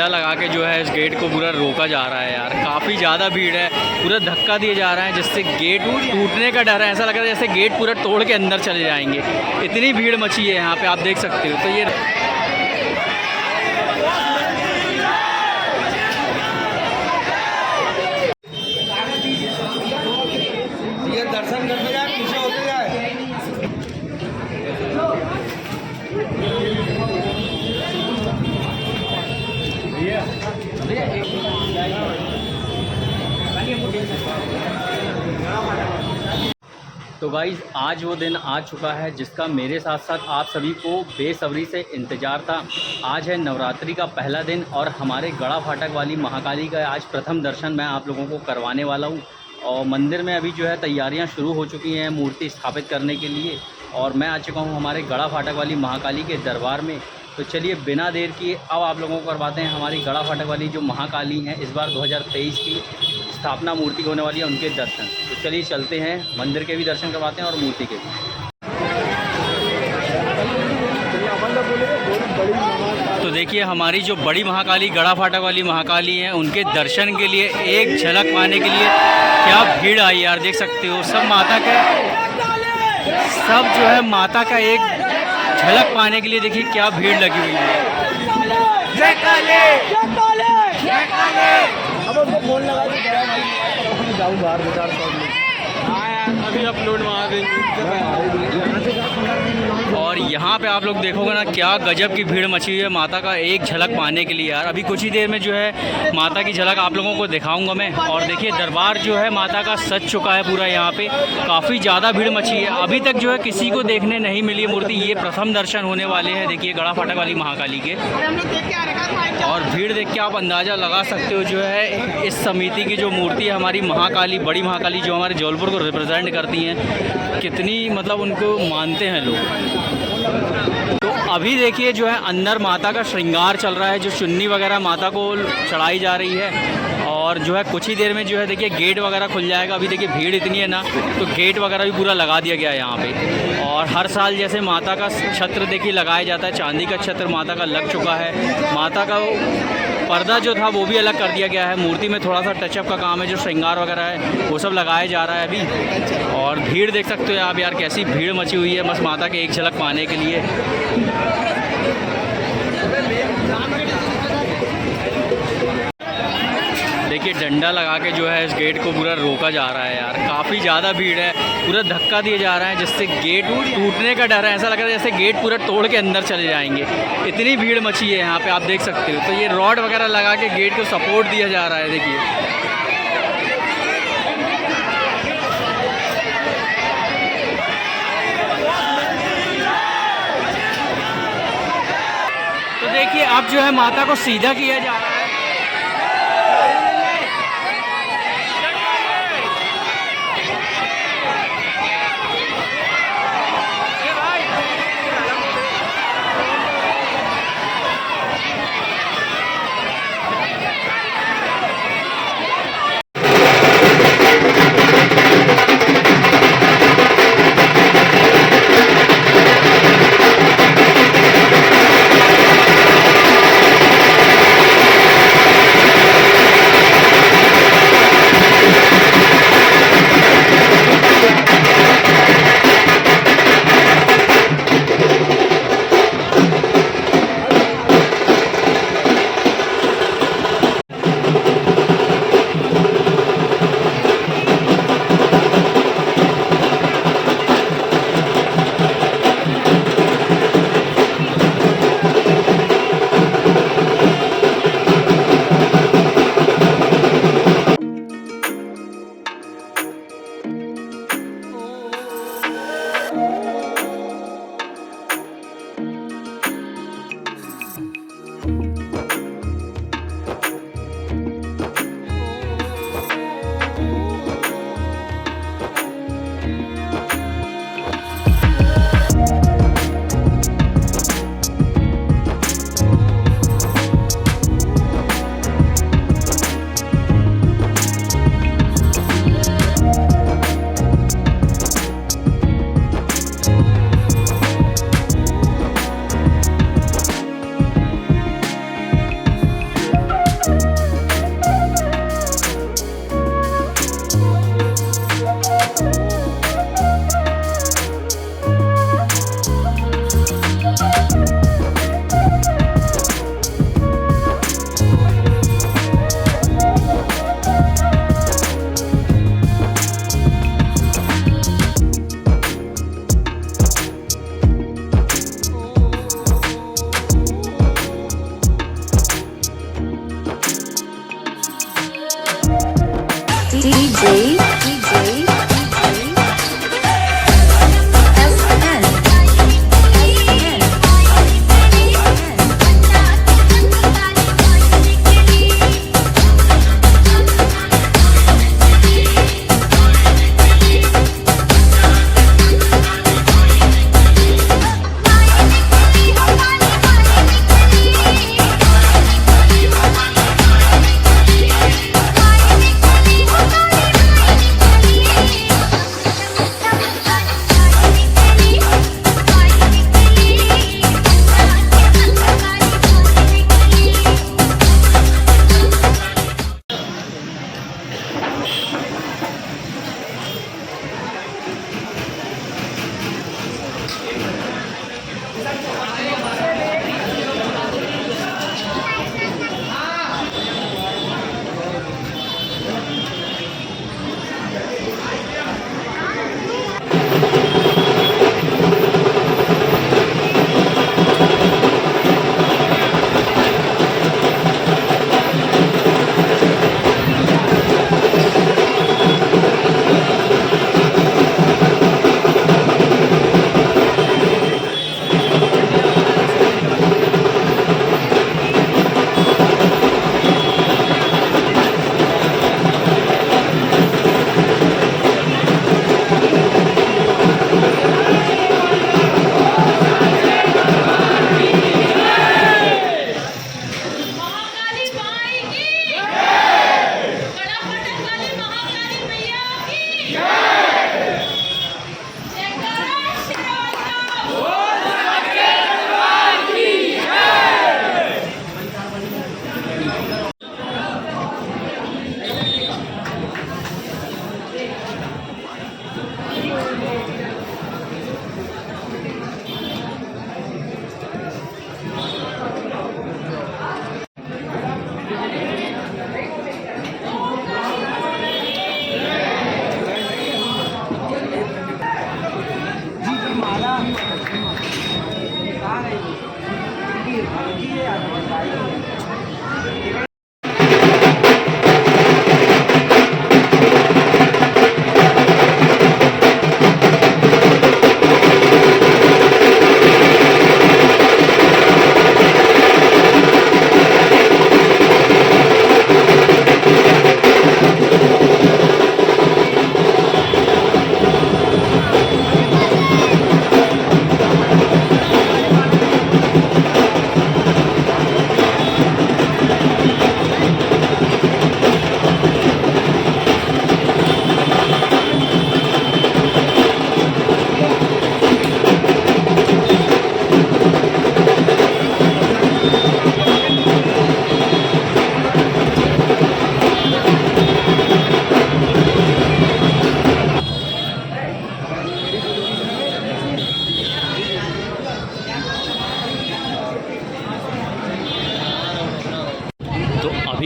डंडा लगा के जो है इस गेट को पूरा रोका जा रहा है यार। काफ़ी ज़्यादा भीड़ है, पूरा धक्का दिए जा रहा है जिससे गेट टूटने का डर है। ऐसा लग रहा है जैसे गेट पूरा तोड़ के अंदर चले जाएंगे, इतनी भीड़ मची है यहाँ पे, आप देख सकते हो। तो ये दर्शन करते जाए, पीछे होते जाए। तो गाइज़ आज वो दिन आ चुका है जिसका मेरे साथ साथ आप सभी को बेसब्री से इंतज़ार था। आज है नवरात्रि का पहला दिन और हमारे गड़ा फाटक वाली महाकाली का आज प्रथम दर्शन मैं आप लोगों को करवाने वाला हूँ। और मंदिर में अभी जो है तैयारियां शुरू हो चुकी हैं मूर्ति स्थापित करने के लिए, और मैं आ चुका हूँ हमारे गड़ा फाटक वाली महाकाली के दरबार में। तो चलिए बिना देर किए अब आप लोगों को करवाते हैं हमारी गड़ा फाटक वाली जो महाकाली हैं, इस बार 2023 की स्थापना मूर्ति होने वाली है, उनके दर्शन। तो चलिए चलते हैं, मंदिर के भी दर्शन करवाते हैं और मूर्ति के भी। तो देखिए हमारी जो बड़ी महाकाली गड़ा फाटक वाली महाकाली है, उनके दर्शन के लिए एक झलक पाने के लिए क्या भीड़ आई यार, देख सकते हो। सब माता का, सब जो है माता का एक झलक पाने के लिए देखिए क्या भीड़ लगी हुई है। अब उसको फोन लगा के जाऊँ बाहर बेकार अभी अपलोड वहाँ और यहाँ पे आप लोग देखोगे ना क्या गजब की भीड़ मची हुई है माता का एक झलक पाने के लिए यार। अभी कुछ ही देर में जो है माता की झलक आप लोगों को दिखाऊंगा मैं। और देखिए दरबार जो है माता का सज चुका है पूरा, यहाँ पे काफ़ी ज़्यादा भीड़ मची है। अभी तक जो है किसी को देखने नहीं मिली है मूर्ति, ये प्रथम दर्शन होने वाले हैं देखिए गड़ा फाटक वाली महाकाली के। और भीड़ देख के आप अंदाज़ा लगा सकते हो जो है इस समिति की जो मूर्ति है हमारी महाकाली, बड़ी महाकाली जो हमारे जबलपुर को रिप्रेजेंट करती हैं, कितनी मतलब उनको मानते हैं लोग। तो अभी देखिए जो है अंदर माता का श्रृंगार चल रहा है, जो चुन्नी वगैरह माता को चढ़ाई जा रही है। और जो है कुछ ही देर में जो है देखिए गेट वगैरह खुल जाएगा। अभी देखिए भीड़ इतनी है ना, तो गेट वगैरह भी पूरा लगा दिया गया है यहाँ पे। और हर साल जैसे माता का छत्र देखिए लगाया जाता है, चांदी का छत्र माता का लग चुका है। माता का पर्दा जो था वो भी अलग कर दिया गया है। मूर्ति में थोड़ा सा टचअप का काम है, जो श्रृंगार वगैरह है वो सब लगाया जा रहा है अभी। और भीड़ देख सकते हो आप यार, कैसी भीड़ मची हुई है बस माता के एक झलक पाने के लिए। देखिए डंडा लगा के जो है इस गेट को पूरा रोका जा रहा है यार। काफ़ी ज़्यादा भीड़ है, पूरा धक्का दिए जा रहा है जिससे गेट टूटने का डर है। ऐसा लग रहा है जैसे गेट पूरा तोड़ के अंदर चले जाएंगे, इतनी भीड़ मची है यहाँ पे, आप देख सकते हो। तो ये रॉड वगैरह लगा के गेट को सपोर्ट दिया जा रहा है देखिए। तो देखिए अब जो है माता को सीधा किया जा रहा है।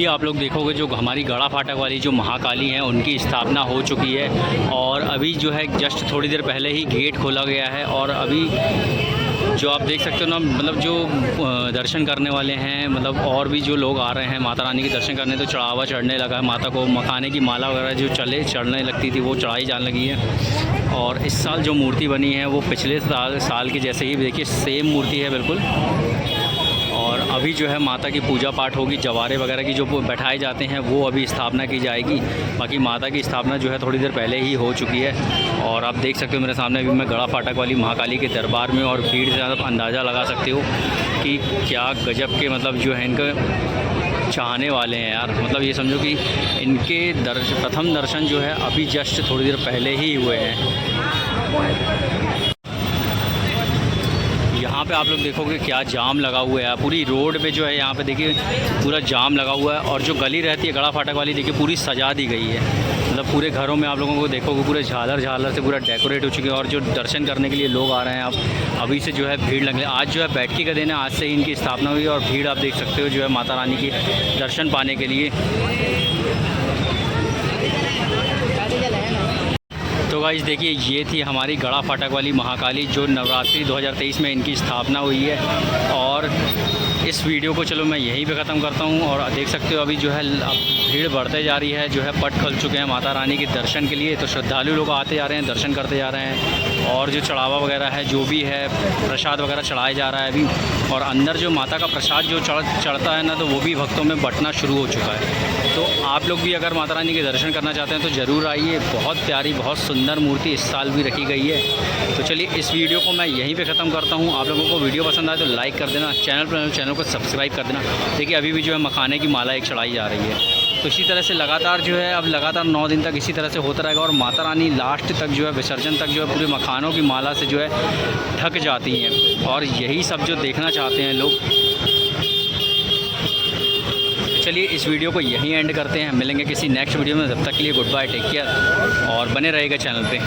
अभी आप लोग देखोगे जो हमारी गड़ा फाटक वाली जो महाकाली हैं उनकी स्थापना हो चुकी है और अभी जो है जस्ट थोड़ी देर पहले ही गेट खोला गया है। और अभी जो आप देख सकते हो ना, मतलब जो दर्शन करने वाले हैं, मतलब और भी जो लोग आ रहे हैं माता रानी के दर्शन करने, तो चढ़ावा चढ़ने लगा है माता को। मखाने की माला वगैरह जो चढ़ने लगती थी वो चढ़ाई जाने लगी है। और इस साल जो मूर्ति बनी है वो पिछले साल के जैसे ही, देखिए सेम मूर्ति है बिल्कुल। और अभी जो है माता की पूजा पाठ होगी, जवारे वगैरह की जो बैठाए जाते हैं वो अभी स्थापना की जाएगी। बाकी माता की स्थापना जो है थोड़ी देर पहले ही हो चुकी है। और आप देख सकते हो मेरे सामने अभी मैं गड़ा फाटक वाली महाकाली के दरबार में, और भीड़ से आप अंदाज़ा लगा सकते हो कि क्या गजब के मतलब जो है इनका चाहने वाले हैं यार। मतलब ये समझो कि इनके प्रथम दर्शन जो है अभी जस्ट थोड़ी देर पहले ही हुए हैं। यहाँ पे आप लोग देखोगे क्या जाम लगा हुआ है, पूरी रोड पे जो है यहाँ पे देखिए पूरा जाम लगा हुआ है। और जो गली रहती है गड़ा फाटक वाली देखिए पूरी सजा दी गई है, मतलब पूरे घरों में आप लोगों को देखोगे पूरे झालर से पूरा डेकोरेट हो चुके हैं। और जो दर्शन करने के लिए लोग आ रहे हैं, आप अभी से जो है भीड़ लग रही है। आज जो है बैठकी का दिन है, आज से ही इनकी स्थापना हुई और भीड़ आप देख सकते हो जो है माता रानी की दर्शन पाने के लिए। तो गाइस देखिए ये थी हमारी गड़ा फाटक वाली महाकाली जो नवरात्रि 2023 में इनकी स्थापना हुई है। और इस वीडियो को चलो मैं यहीं पे ख़त्म करता हूँ। और देख सकते हो अभी जो है भीड़ बढ़ते जा रही है, जो है पट खुल चुके हैं माता रानी के दर्शन के लिए। तो श्रद्धालु लोग आते जा रहे हैं, दर्शन करते जा रहे हैं। और जो चढ़ावा वगैरह है, जो भी है प्रसाद वगैरह चढ़ाया जा रहा है अभी। और अंदर जो माता का प्रसाद जो चढ़ता है ना, तो वो भी भक्तों में बंटना शुरू हो चुका है। तो आप लोग भी अगर माता रानी के दर्शन करना चाहते हैं तो ज़रूर आइए। बहुत प्यारी, बहुत सुंदर मूर्ति इस साल भी रखी गई है। तो चलिए इस वीडियो को मैं यहीं पे ख़त्म करता हूँ। आप लोगों को वीडियो पसंद आए तो लाइक कर देना, चैनल को सब्सक्राइब कर देना। देखिए अभी भी जो है मखाने की माला एक चढ़ाई जा रही है। तो इसी तरह से लगातार जो है अब लगातार 9 दिन तक इसी तरह से होता रहेगा। और माता रानी लास्ट तक जो है विसर्जन तक जो है पूरे मखानों की माला से जो है ढक जाती हैं। और यही सब जो देखना चाहते हैं लोग। चलिए इस वीडियो को यहीं एंड करते हैं, मिलेंगे किसी नेक्स्ट वीडियो में। तब तक के लिए गुड बाय, टेक केयर और बने रहेगा चैनल पे।